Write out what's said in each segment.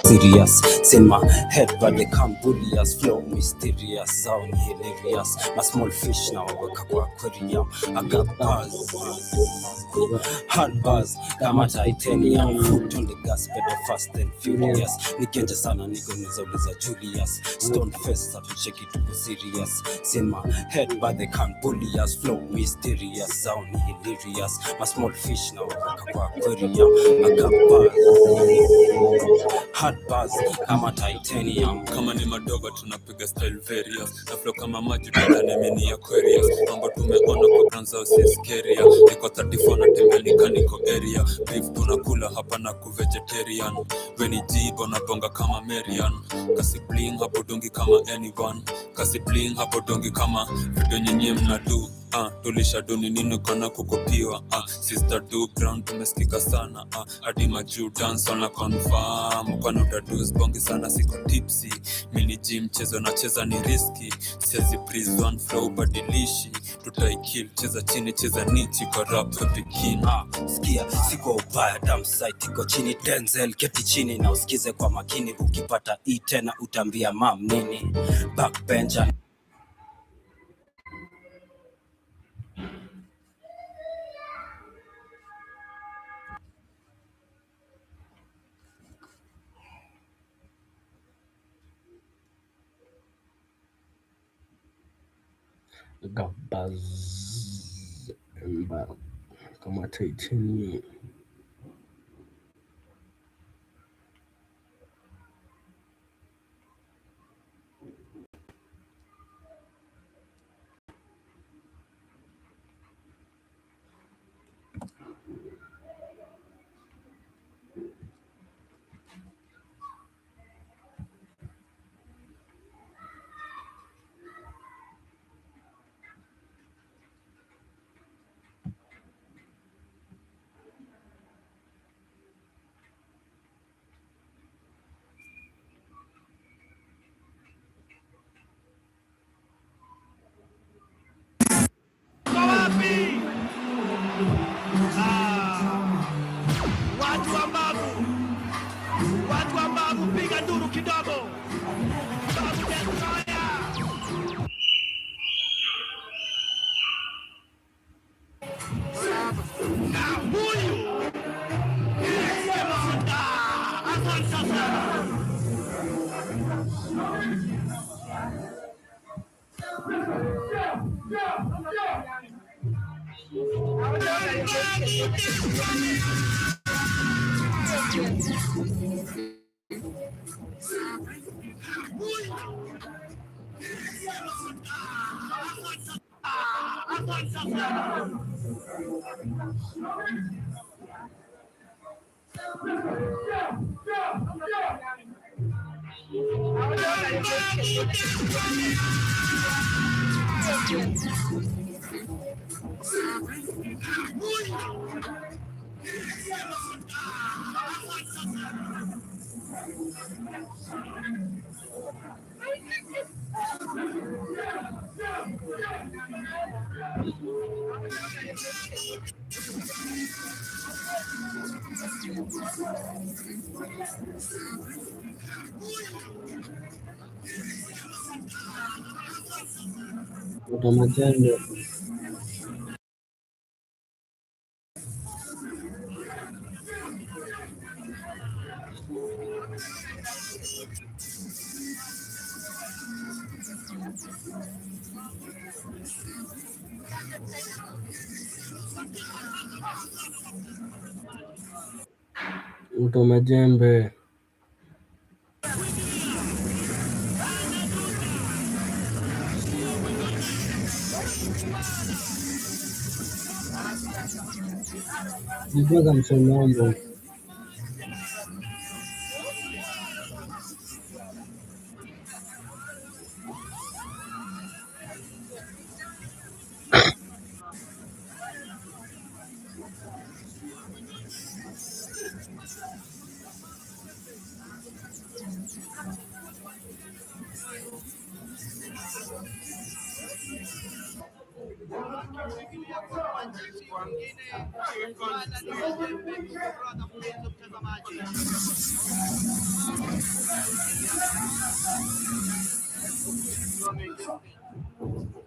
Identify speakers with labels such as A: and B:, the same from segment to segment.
A: Serious, in my head, but they can't bully us. Flow mysterious, sound hilarious. My small fish now, aquarium. I got buzz, hard buzz, kama titanium. Foot on the gas, pedal fast and furious. Nikenja sana niko nizauliza Julius. Stone face, check it to be serious. In my head, but they can't bully us. Flow mysterious, sound hilarious. My small fish now, aquarium. I got buzz, hard buzz, kama titanium.
B: Kama ni madogo tunapiga style various. Na flow kama maji tutane mini Aquarius. Mambo tumeona kwa kwanza usiskeria. Niko 34 na tembea niko area. Beef tunakula hapa na vegetarian. Weni jibo na bonga kama Marian. Kasi bling hapo dongi kama anyone. Kasi bling hapo dongi kama video nyenye mnadu. Tulisha duni nini kona kukopiwa. Sister do ground tumesikika sana. Hadi majuu dance wana confirm. Kwa nutaduz bongi sana siko tipsy. Mini gym chezo na cheza ni risky. Siezi breeze one flow badilishi. Tutaikill cheza chini cheza nichi kwa rap bikini.
A: Sikia siko ubaya damn site iko chini Denzel keti chini na usikize kwa makini. Ukipata hii tena utambia mam nini. Backbencher
C: Gabaz kama titanium.
D: Watu wa Magu piga nduru kidogo.
C: Utamajendo Utamajembe Nijaga msomambo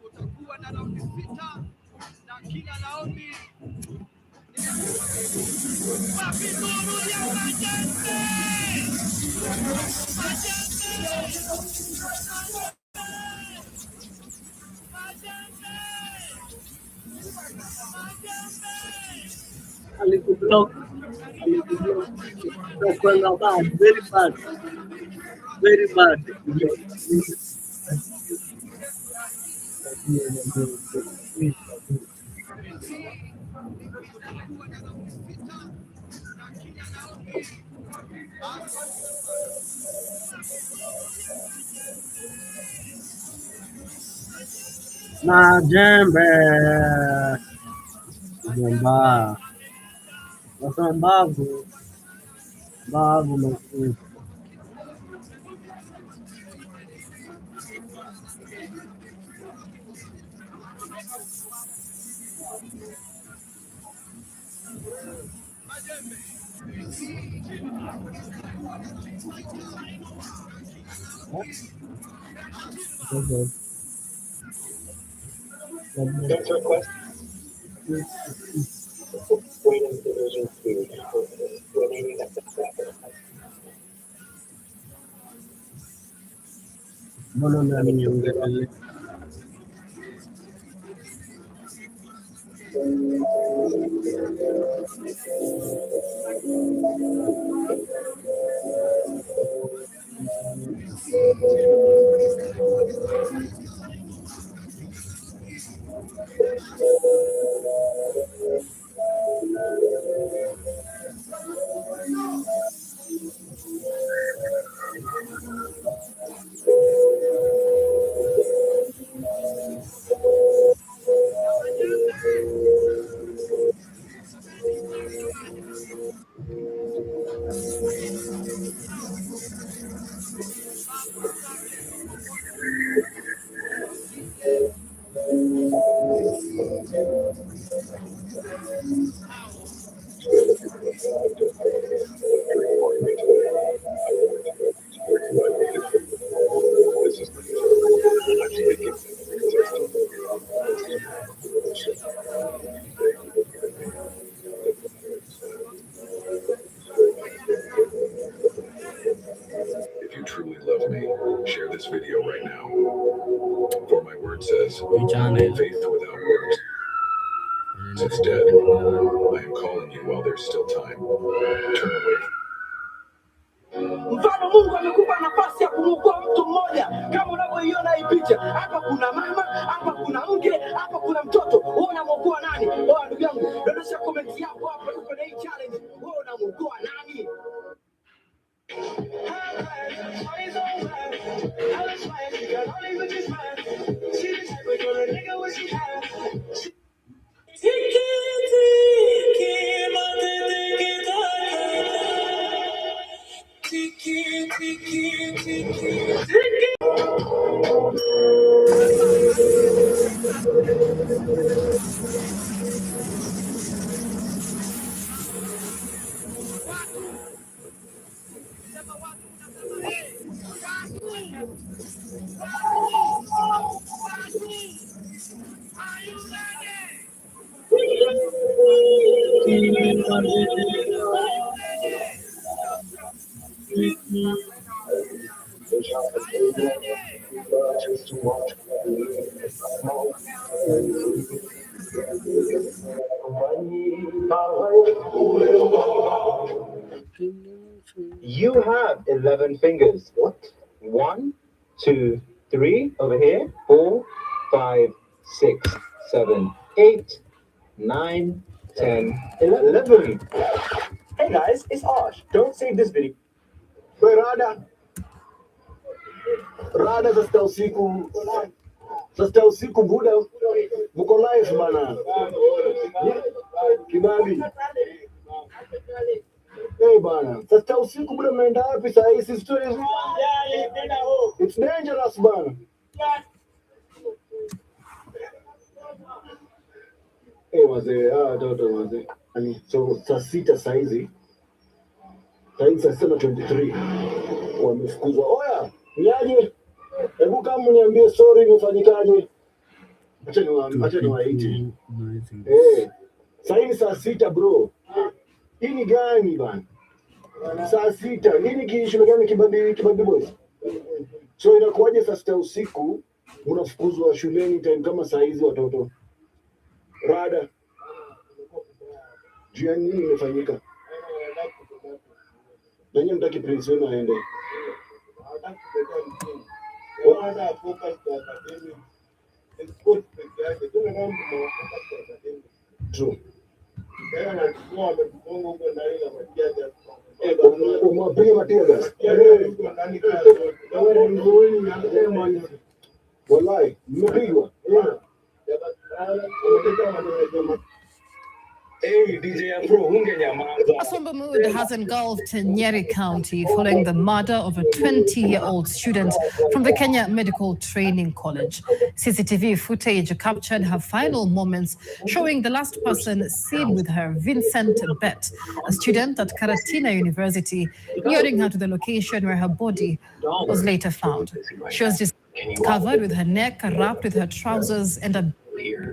D: Kutakuwa na raundi 6 na kila raundi mapinduzi ya Majembe.
C: Alikublock kwenda bad, very bad. Majembe Jomba sasa mbavu makuu mbona unaniongelea?
E: If you truly love me, share this video right now. For my word says, faith without works is dead. I am calling you while there's still time. Turn away.
F: Mfano Mungu amekupa nafasi ya kumwokoa mtu mmoja. Kama unavyoiona hii picha, hapa kuna mama, hapa kuna mke, hapa kuna mtoto. Wewe unamwokoa nani? Wewe ndugu yangu, dondosha comment yako hapa kwenye hii challenge. Wewe unamwokoa nani?
G: You have 11 fingers. What? 1, 2, 3 over here. 4, 5, 6, 7, 8, 9, 10, 11. Hey guys, it's Ash. Don't save this video.
F: Wewe Rada sasa usiku buda uko live bana. Kibabi. Bana. Sasa usiku buda mnaenda wapi saa hii? It's dangerous bana.
H: wazee watoto wazee. So saa 6 saizi saa 23 wamefukuzwa. Oya, niaje? Hebu kama niambie story imefanyikaje? Acha niwaite. Sasa saa 6 bro. Hii ni gani bana? Saa 6. Hii ni kishughuli gani Kibabi boys? So inakuwaje saa 6 usiku unafukuzwa shuleni time kama saa hizi watoto? Rada. Jua nini imefanyika? Nani mtaki prince wenu aende? True. Wallahi, mmepigwa.
I: A somber mood has engulfed Nyeri County following the murder of a 20-year-old student from the Kenya Medical Training College. CCTV footage captured her final moments, showing the last person seen with her, Vincent Bet, a student at Karatina University, luring her to the location where her body was later found. She was discovered with her neck wrapped with her trousers and a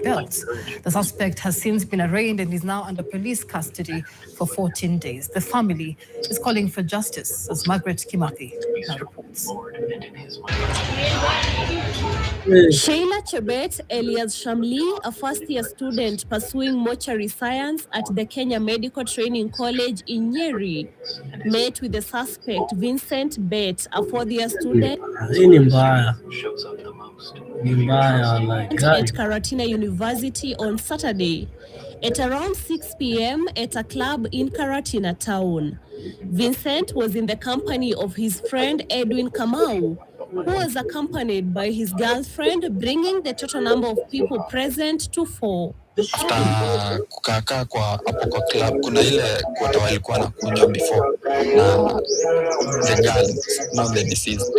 I: belt. The suspect has since been arraigned and is now under police custody for 14 days. The family is calling for justice, as Margaret Kimathi now reports.
J: Sheila Chebet Elias Shamli, a first-year student pursuing mortuary science at the Kenya Medical Training College in Nyeri, met with the suspect Vincent Bet, a fourth-year student at Karatina University on Saturday at around 6 p.m. at a club in Karatina town. Vincent was in the company of his friend Edwin Kamau, who was accompanied by his girlfriend, bringing the total number of people present to 4.
K: Kukaa kwa hapo kwa club, kuna ile kwata walikuwa na kunywa before na the girl, not the deceased.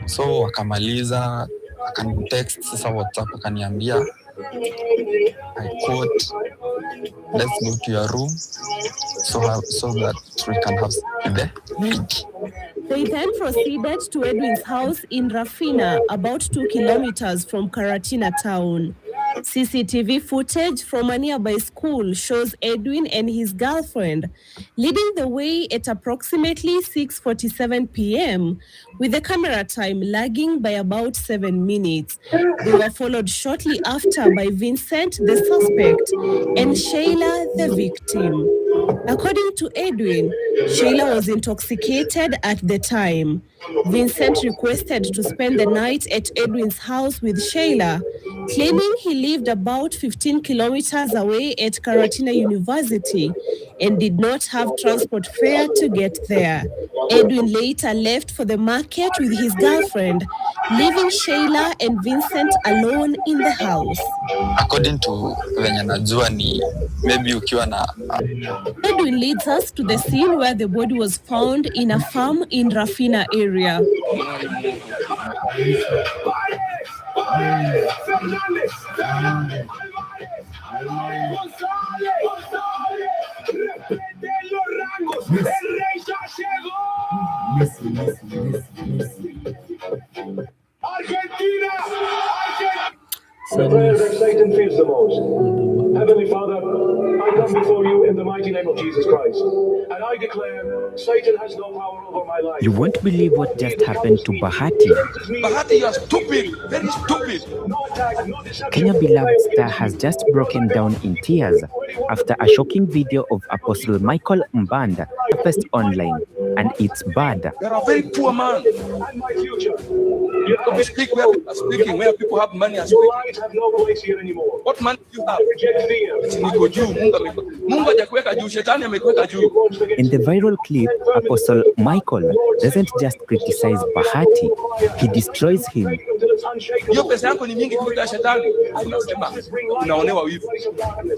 K: So wakamaliza, akanitext sasa WhatsApp akaniambia, I quote, let's go to your room so that we can have the drink.
J: They then proceeded to Edwin's house in Rafina, about 2 kilometers from Karatina town. CCTV footage from a nearby school shows Edwin and his girlfriend leading the way at approximately 6:47 p.m. with the camera time lagging by about 7 minutes. They were followed shortly after by Vincent, the suspect, and Sheila, the victim. According to Edwin, Sheila was intoxicated at the time. Vincent requested to spend the night at Edwin's house with Sheila, claiming he lived about 15 kilometers away at Karatina University and did not have transport fare to get there. Edwin later left for the market with his girlfriend, leaving Sheila and Vincent alone in the house.
K: According to venye najua ni maybe ukiwa na
J: Edwin leads us to the scene where the body was found in a farm in Rafina area.
H: Where Satan feels the most. Heavenly Father, I come before you in the mighty name of Jesus Christ, and I declare Satan has no power over my life.
L: You won't believe what just happened to Bahati.
M: Bahati, you are stupid, very stupid.
L: Kenya beloved star has just broken down in tears after a shocking video of Apostle Michael Mbanda surfaced online, and it's bad.
M: You are a very poor man.
H: And my future.
M: You have to speak where people are speaking, where people have money are speaking.
H: Lies have no place here anymore.
M: What money do you have?
H: Reject fear.
M: Niko juu, Mungu hajakuweka juu, shetani amekuweka juu.
L: In the viral clip, Apostle Michael doesn't just criticize Bahati, he destroys him.
M: Hiyo pesa yako ni mingi kuliko shetani. Unasema unaonewa wivu.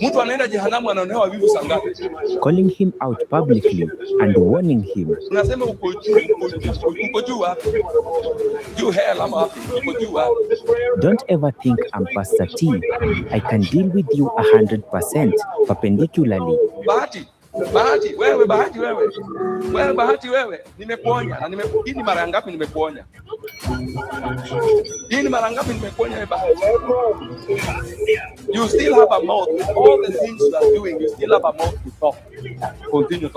M: Mtu anaenda jehanamu anaonewa wivu sangapi?
L: Calling him out publicly and warning him
M: Unasema uko juu wapi? Juu hell ama wapi? Uko juu wapi?
L: Don't ever think I'm Pastor T. I can deal with you 100% perpendicularly.
M: Bahati, wewe, nimekuonya na hii ni mara ngapi nimekuonya? Hii ni mara ngapi nimekuonya wewe Bahati? You still have a mouth. With all the things you are doing, you still have a mouth to talk. Continue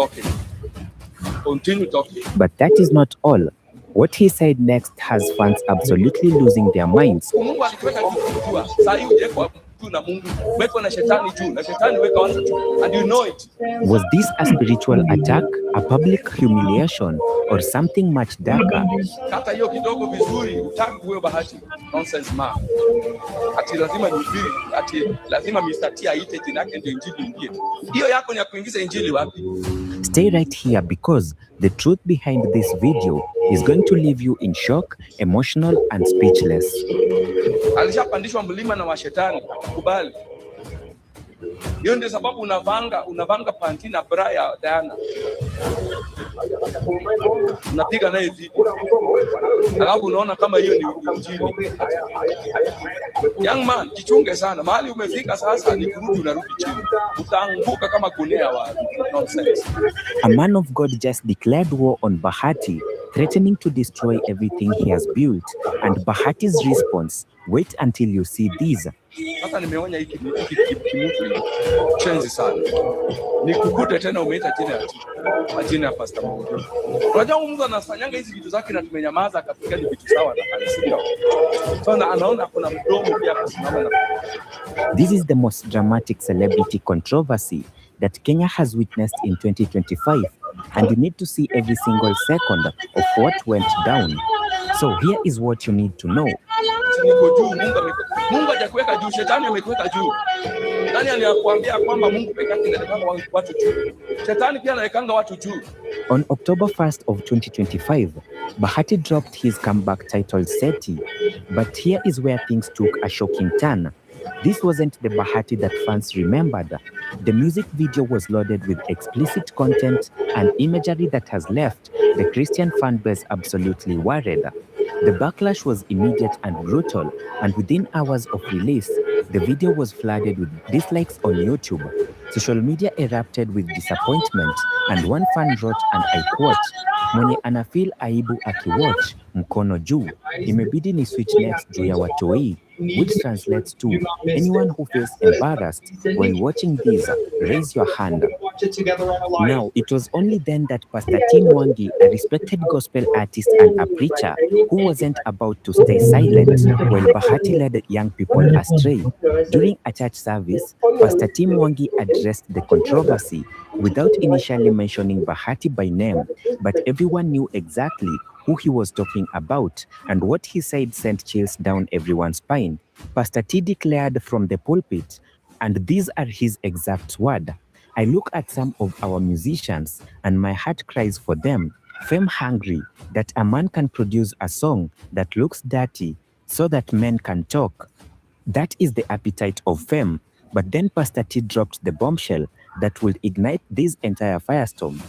M: talking.
L: But that is not all. What he said next has fans absolutely losing their minds.
M: Mungu alikuweka juu. Sasa hiyo na Mungu weka na shetani juu, na shetani weka watu juu, and you know it.
L: Was this a spiritual attack, a public humiliation, or something much darker?
M: Kata hiyo kidogo vizuri, utaki wewe Bahati. Nonsense man. Ati lazima nihubiri, ati lazima Mr. T aite jina yake ndio injili ingie. Hiyo yako ni ya kuingiza injili wapi?
L: Stay right here because the truth behind this video is going to leave you in shock, emotional, and speechless.
M: Alishapandishwa mlima na washetani, kubali. Hiyo ndio sababu unavanga panti na bra ya Diana. Unapiga naye video. Alafu unaona kama hiyo ni injili. Young man, jichunge sana. Mahali umefika sasa ni kurudi unarudi chini. Utaanguka kama kunea watu. Nonsense.
L: A man of God just declared war on Bahati, threatening to destroy everything he has built. And Bahati's response, wait until you see these.
M: Sasa nimeonya hiki kimutu chenzi sana. Nikukute tena umeita jina ya Pastor Mungu. Unajua mtu anafanyanga hizi vitu zake na tumenyamaza akafikia ni vitu sawa na kanisa. Sasa anaona kuna mdomo pia kusimama na.
L: This is the most dramatic celebrity controversy that Kenya has witnessed in 2025, and you need to see every single second of what went down. So here is what you need to know.
M: Mungu hajakuweka juu, shetani amekuweka juu. Nani anakuambia kwamba Mungu pekee yake anaweka watu juu? Shetani pia anawekanga watu juu.
L: On October 1st of 2025, Bahati dropped his comeback titled Seti, but here is where things took a shocking turn. This wasn't the Bahati that fans remembered. The music video was loaded with explicit content and imagery that has left the Christian fan base absolutely worried. The backlash was immediate and brutal, and within hours of release, the video was flooded with dislikes on YouTube. Social media erupted with disappointment, and one fan wrote, and I quote, "Mwenye anafeel aibu akiwatch, mkono juu, imebidi ni switch next juu ya watoi," which translates to, anyone who feels embarrassed while watching this, raise your hand. Now, it was only then that Pastor Tim Mwangi, a respected gospel artist and a preacher, who wasn't about to stay silent while Bahati led young people astray. During a church service, Pastor Tim Mwangi addressed the controversy without initially mentioning Bahati by name, but everyone knew exactly who he was talking about, and what he said sent chills down everyone's spine. Pastor T declared from the pulpit, and these are his exact words: "I look at some of our musicians, and my heart cries for them, fame hungry, that a man can produce a song that looks dirty so that men can talk. That is the appetite of fame." But then Pastor T dropped the bombshell that would ignite this entire firestorm.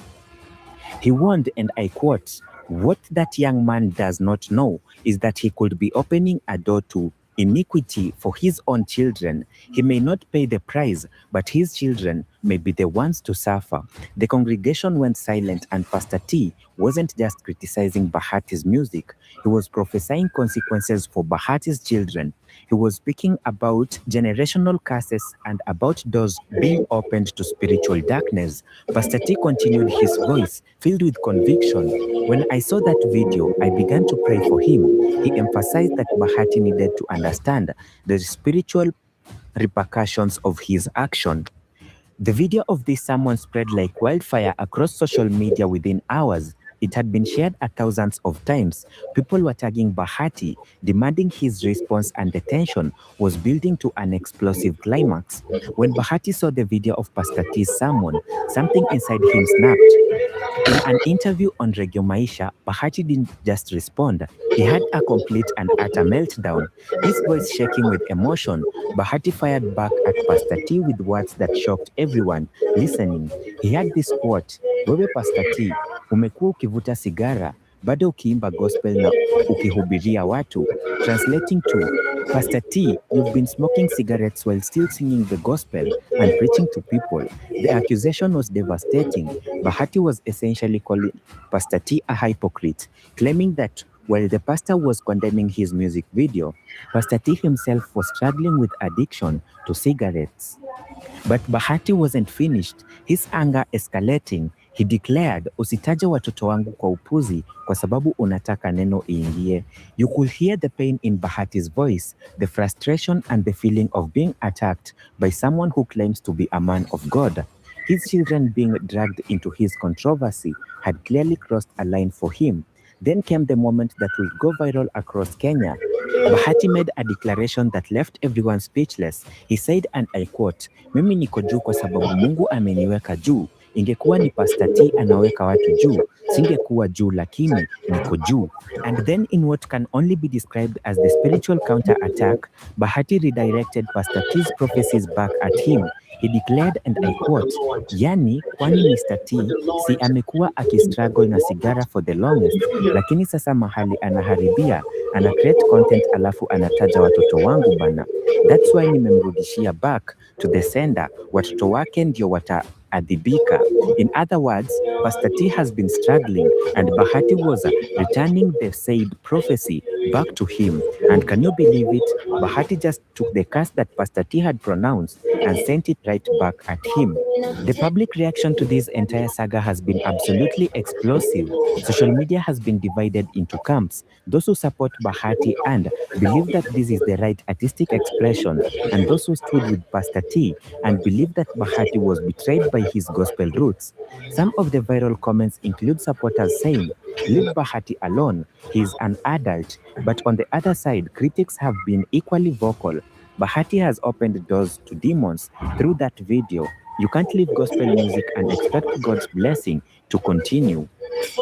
L: He warned, and I quote, "What that young man does not know is that he could be opening a door to iniquity for his own children. He may not pay the price, but his children may be the ones to suffer." The congregation went silent, and Pastor T wasn't just criticizing Bahati's music. He was prophesying consequences for Bahati's children. He was speaking about generational curses and about doors being opened to spiritual darkness. Pastor T continued, his voice filled with conviction. "When I saw that video, I began to pray for him." He emphasized that Bahati needed to understand the spiritual repercussions of his action. The video of this sermon spread like wildfire across social media within hours. It had been shared thousands of times. People were tagging Bahati, demanding his response, and the tension was building to an explosive climax. When Bahati saw the video of Pastor T's sermon, something inside him snapped. In an interview on Radio Maisha, Bahati didn't just respond. He had a complete and utter meltdown. His voice shaking with emotion, Bahati fired back at Pastor T with words that shocked everyone listening. He had this quote, "Wewe Pastor T, Umekuwa ukivuta sigara, bado ukiimba gospel na ukihubiria watu. Translating to, Pastor T, you've been smoking cigarettes while still singing the gospel and preaching to people. The accusation was devastating. Bahati was essentially calling Pastor T a hypocrite, claiming that while the pastor was condemning his music video, Pastor T himself was struggling with addiction to cigarettes. But Bahati wasn't finished. His anger escalating. He declared, usitaje watoto wangu kwa upuzi kwa sababu unataka neno iingie. You could hear the pain in Bahati's voice, the frustration and the feeling of being attacked by someone who claims to be a man of God. His children being dragged into his controversy had clearly crossed a line for him. Then came the moment that will go viral across Kenya. Bahati made a declaration that left everyone speechless. He said, and I quote, "Mimi niko juu kwa sababu Mungu ameniweka juu. Ingekuwa ni Pastor T anaweka watu juu, singekuwa juu lakini niko juu." And then in what can only be described as the spiritual counter-attack, Bahati redirected Pastor T's prophecies back at him. He declared, and I quote, "Yani, kwani Mr. T si amekuwa akistruggle na sigara for the longest, lakini sasa mahali anaharibia, ana create content alafu anataja watoto wangu bana. That's why nimemrudishia back to the sender, watoto wake ndio wataadhibika." In other words, Pastor T has been struggling and Bahati was returning the said prophecy back to him. And can you believe it? Bahati just took the curse that Pastor T had pronounced and sent it right back at him. The public reaction to this entire saga has been absolutely explosive. Social media has been divided into camps. Those who support Bahati and believe that this is the right artistic expression, and those who stood with Pastor T and believe that Bahati was betrayed by his gospel roots. Some of the viral comments include supporters saying, "Leave Bahati alone, he's an adult." But on the other side, critics have been equally vocal. Bahati has opened doors to demons through that video. You can't leave gospel music and expect God's blessing to continue.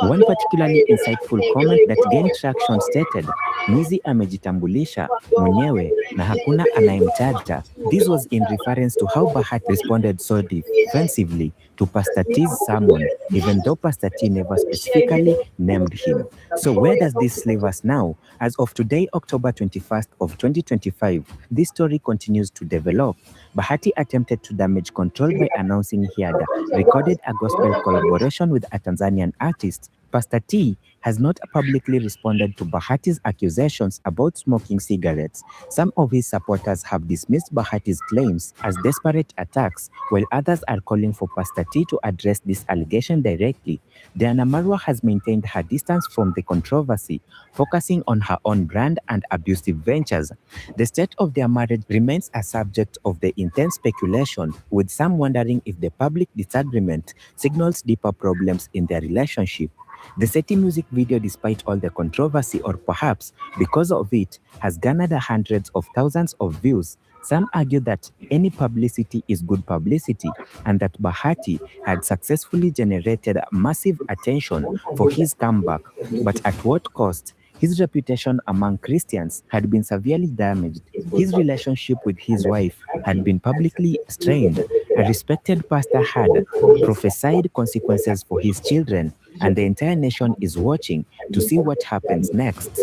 L: One particularly insightful comment that gained traction stated, "Mwizi amejitambulisha mwenyewe na hakuna anayemtaja." This was in reference to how Bahati responded so defensively to Pastor T's sermon, even though Pastor T never specifically named him. So where does this leave us now? As of today, October 21st of 2025, this story continues to develop. Bahati attempted to damage control by announcing he had recorded a gospel collaboration with a Tanzanian artist. Pastor T has not publicly responded to Bahati's accusations about smoking cigarettes. Some of his supporters have dismissed Bahati's claims as desperate attacks, while others are calling for Pastor T to address this allegation directly. Diana Marwa has maintained her distance from the controversy, focusing on her own brand and abusive ventures. The state of their marriage remains a subject of the intense speculation, with some wondering if the public disagreement signals deeper problems in their relationship. The Seti music video, despite all the controversy, or perhaps because of it, has garnered hundreds of thousands of views. Some argue that any publicity is good publicity and that Bahati had successfully generated massive attention for his comeback. But at what cost? His reputation among Christians had been severely damaged. His relationship with his wife had been publicly strained. A respected pastor had prophesied consequences for his children, and the entire nation is watching to see what happens next.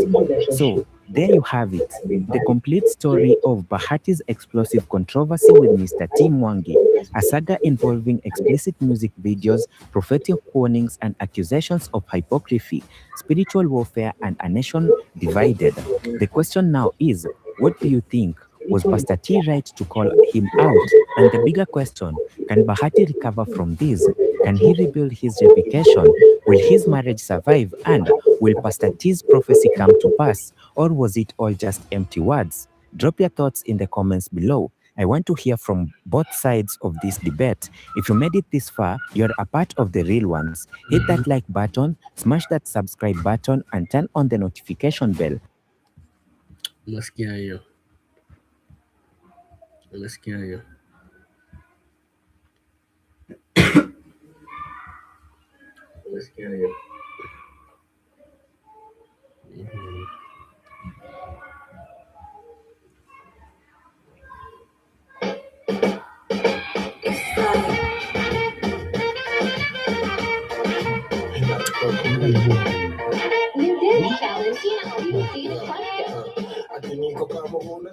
L: So, there you have it, the complete story of Bahati's explosive controversy with Mr. T Mwangi, a saga involving explicit music videos, prophetic warnings, and accusations of hypocrisy, spiritual warfare, and a nation divided. The question now is, what do you think? Was Pastor T right to call him out? And the bigger question, can Bahati recover from this? Can he rebuild his reputation? Will his marriage survive? And will Pastor T's prophecy come to pass? Or was it all just empty words? Drop your thoughts in the comments below. I want to hear from both sides of this debate. If you made it this far, you're a part of the real ones. Hit that like button, smash that subscribe button, and turn on the notification bell.
C: Unasikia hiyo? Unasikia hiyo? Unasikia hiyo?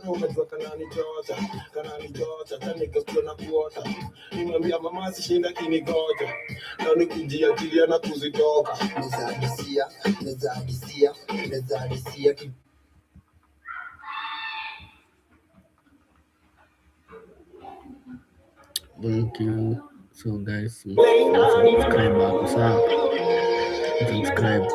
H: kana unajua kanani jota tanikasikia na kuota nimwambia mama sishinda kinigoja na nikujia kilia na kuzitoka neza hadisia
C: Thank you. So guys, subscribe hapo sawa. Subscribe.